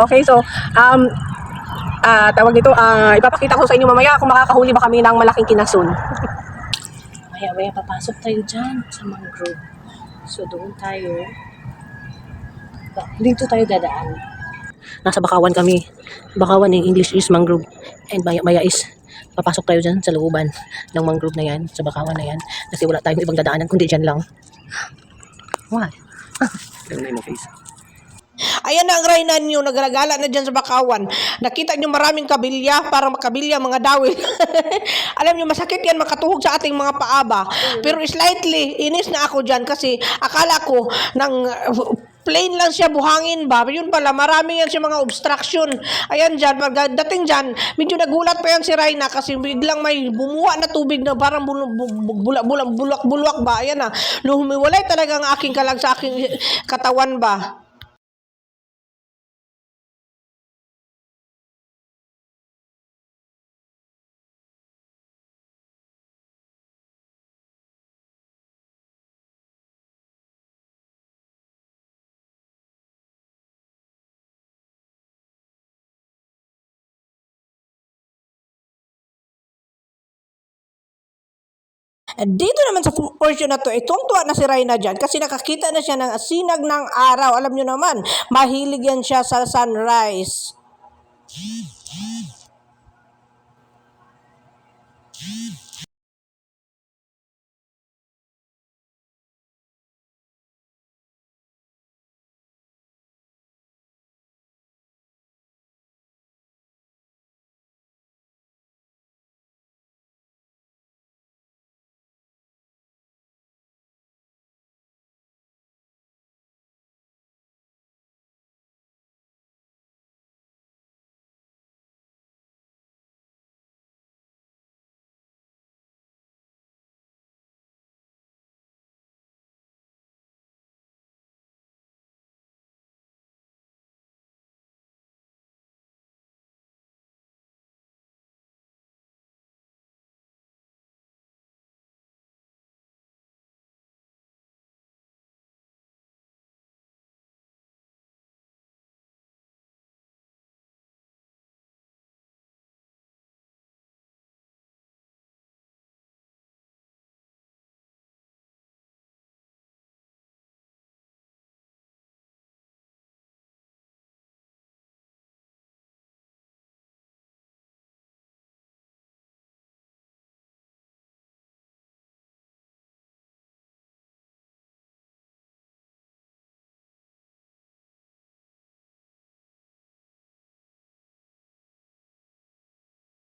Okay, so, tawag dito, ipapakita ko sa inyo mamaya kung makakahuli ba kami ng malaking kinasun. Maya-maya papasok tayo dyan sa mangrove. So, doon tayo. Dito tayo dadaan. Nasa Bakawan kami. Bakawan in English is mangrove. And maya-maya is papasok tayo dyan sa looban ng mangrove na yan, sa Bakawan na yan. Kasi wala tayong ibang dadaanan, kundi dyan lang. Why? Ganun na yung face. Ayan na ang raynan nyo, nagragala na dyan sa Bakawan. Nakita nyo maraming kabilya, para makabilya mga dawil. Alam nyo, masakit yan makatuhog sa ating mga paaba. Pero slightly, inis na ako dyan kasi akala ko nang plain lang siya, buhangin ba? Yun pala, marami yan siya mga obstruction. Ayan dyan, pagdating dyan, medyo nagulat pa yan si Rayna kasi biglang may bumuha na tubig na parang bulak-bulak ba? Ayan na, humiwalay talaga ang aking kalag sa aking katawan ba? Dito naman sa portion na to, tuwang-tuwa na si Rayna dyan kasi nakakita na siya ng sinag ng araw. Alam nyo naman, mahilig yan siya sa sunrise.